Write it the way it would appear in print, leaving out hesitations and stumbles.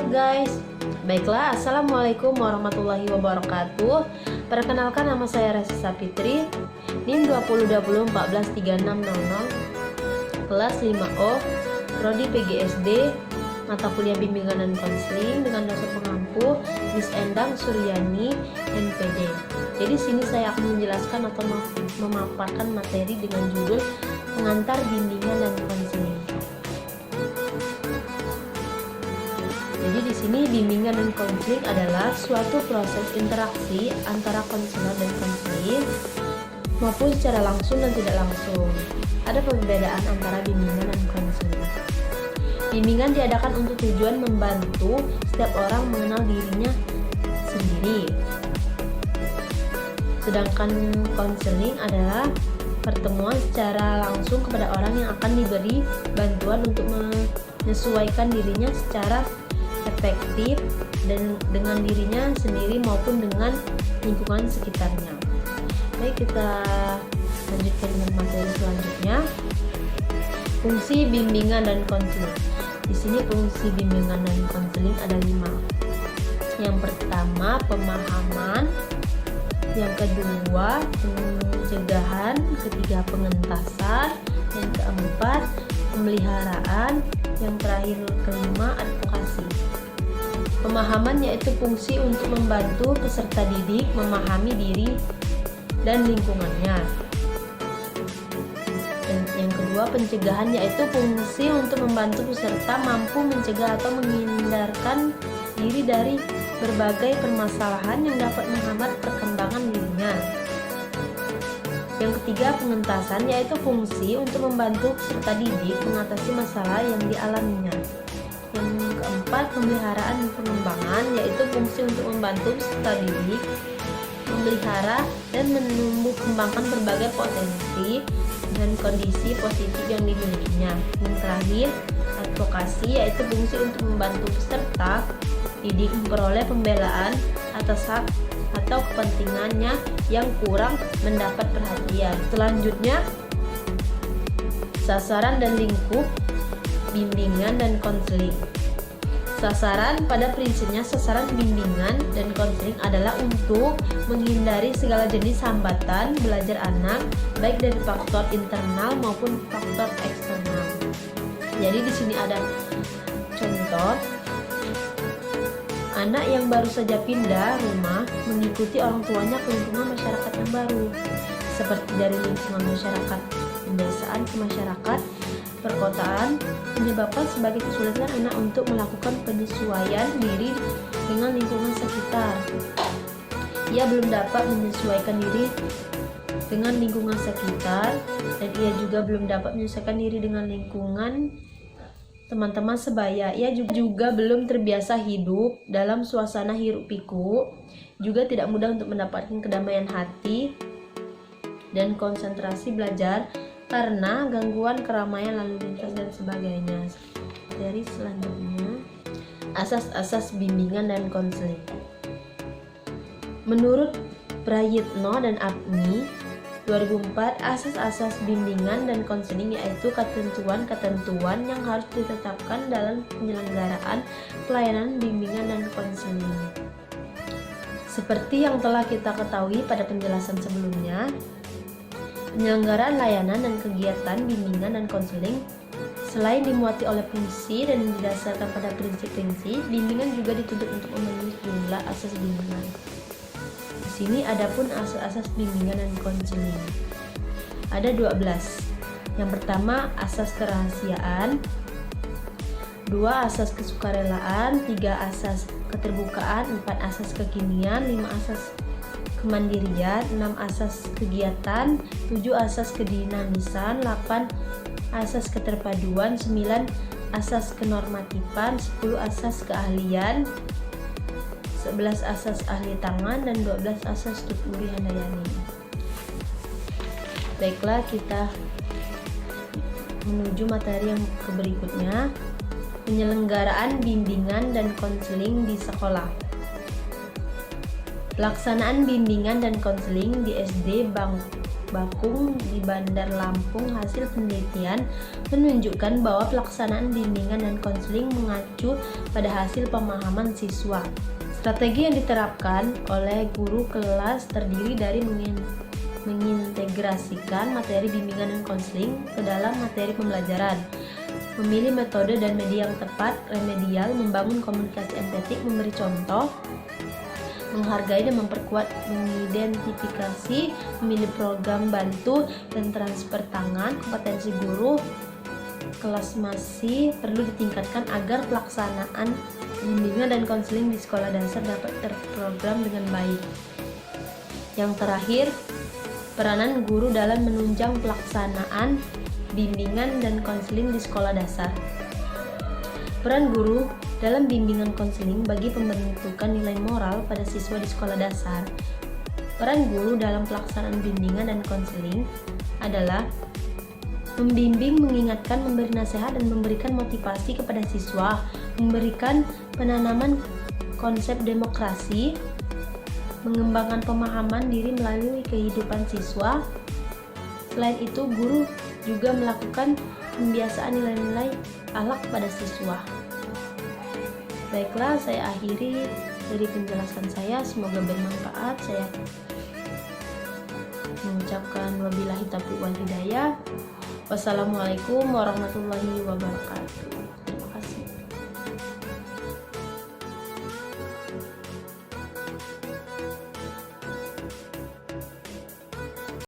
guys. Baiklah, assalamualaikum warahmatullahi wabarakatuh. Perkenalkan, nama saya Resi Sapitri, NIM 2020143600, kelas 5O, Prodi PGSD, mata kuliah bimbingan dan konseling dengan dosen pengampu Miss Endang Suryani, NPD. Jadi sini saya akan menjelaskan atau memaparkan materi dengan judul pengantar bimbingan dan konseling. Jadi di sini bimbingan dan konseling adalah suatu proses interaksi antara konselor dan konseling maupun secara langsung dan tidak langsung. Ada perbedaan antara bimbingan dan konseling. Bimbingan diadakan untuk tujuan membantu setiap orang mengenal dirinya sendiri. Sedangkan konseling adalah pertemuan secara langsung kepada orang yang akan diberi bantuan untuk menyesuaikan dirinya secara efektif dan dengan dirinya sendiri maupun dengan lingkungan sekitarnya. Baik, kita lanjutkan dengan materi selanjutnya. Fungsi bimbingan dan konseling. Di sini fungsi bimbingan dan konseling ada 5. Yang pertama, pemahaman. Yang kedua, pencegahan. Ketiga, pengentasan. Yang keempat, pemeliharaan. Yang terakhir, kelima, advokasi. Pemahaman yaitu fungsi untuk membantu peserta didik memahami diri dan lingkungannya. Dan yang kedua, pencegahan yaitu fungsi untuk membantu peserta mampu mencegah atau menghindarkan diri dari berbagai permasalahan yang dapat menghambat perkembangan dirinya. Yang ketiga, pengentasan yaitu fungsi untuk membantu peserta didik mengatasi masalah yang dialaminya. Yang keempat, pemeliharaan dan pengembangan yaitu fungsi untuk membantu peserta didik memelihara dan menumbuh kembangkan berbagai potensi dan kondisi positif yang dimilikinya. Yang terakhir, advokasi yaitu fungsi untuk membantu peserta didik memperoleh pembelaan atas hak atau kepentingannya yang kurang mendapat perhatian. Selanjutnya, sasaran dan lingkup bimbingan dan konseling. Sasaran pada prinsipnya sasaran bimbingan dan konseling adalah untuk menghindari segala jenis hambatan belajar anak baik dari faktor internal maupun faktor eksternal. Jadi di sini ada contoh anak yang baru saja pindah rumah mengikuti orang tuanya ke lingkungan masyarakat yang baru, seperti dari lingkungan masyarakat pedesaan ke masyarakat perkotaan, menyebabkan sebagai kesulitan anak untuk melakukan penyesuaian diri dengan lingkungan sekitar. Ia belum dapat menyesuaikan diri dengan lingkungan sekitar dan ia juga belum dapat menyesuaikan diri dengan lingkungan teman-teman sebaya. Ia juga belum terbiasa hidup dalam suasana hiruk pikuk, juga tidak mudah untuk mendapatkan kedamaian hati dan konsentrasi belajar karena gangguan keramaian lalu lintas dan sebagainya. Dari selanjutnya, asas-asas bimbingan dan konseling. Menurut Prayitno dan Apni 2004, asas-asas bimbingan dan konseling yaitu ketentuan-ketentuan yang harus ditetapkan dalam penyelenggaraan pelayanan bimbingan dan konseling. Seperti yang telah kita ketahui pada penjelasan sebelumnya, penyelenggaraan layanan dan kegiatan bimbingan dan konseling selain dimuati oleh fungsi dan didasarkan pada prinsip-prinsip, bimbingan juga dituntut untuk memenuhi sejumlah asas bimbingan. Di sini adapun asas-asas bimbingan dan konseling. Ada 12. Yang pertama, asas kerahasiaan. 2. Asas kesukarelaan. 3. Asas keterbukaan. 4. Asas kekinian. 5. Asas kemandirian. 6. Asas kegiatan. 7. Asas kedinamisan. 8. Asas keterpaduan. 9. Asas kenormatifan. 10. Asas keahlian. 11. Asas ahli tangan. Dan 12. Asas Tuturi Handayani. Baiklah, kita menuju materi yang berikutnya, penyelenggaraan bimbingan dan konseling di sekolah. Pelaksanaan bimbingan dan konseling di SD Bakung di Bandar Lampung. Hasil penelitian menunjukkan bahwa pelaksanaan bimbingan dan konseling mengacu pada hasil pemahaman siswa. Strategi yang diterapkan oleh guru kelas terdiri dari mengintegrasikan materi bimbingan dan konseling ke dalam materi pembelajaran, memilih metode dan media yang tepat, remedial, membangun komunikasi empatik, memberi contoh, menghargai dan memperkuat, mengidentifikasi, memilih program bantu dan transfer tangan. Kompetensi guru kelas masih perlu ditingkatkan agar pelaksanaan bimbingan dan konseling di sekolah dasar dapat terprogram dengan baik. Yang terakhir, peranan guru dalam menunjang pelaksanaan bimbingan dan konseling di sekolah dasar. Peran guru dalam bimbingan konseling bagi pembentukan nilai moral pada siswa di sekolah dasar. Peran guru dalam pelaksanaan bimbingan dan konseling adalah membimbing, mengingatkan, memberi nasihat, dan memberikan motivasi kepada siswa, memberikan penanaman konsep demokrasi, mengembangkan pemahaman diri melalui kehidupan siswa. Selain itu, guru juga melakukan pembiasaan nilai-nilai akhlak pada siswa. Baiklah, saya akhiri dari penjelasan saya, semoga bermanfaat. Saya mengucapkan wabillahi taufiq wal hidayah. Wassalamualaikum warahmatullahi wabarakatuh.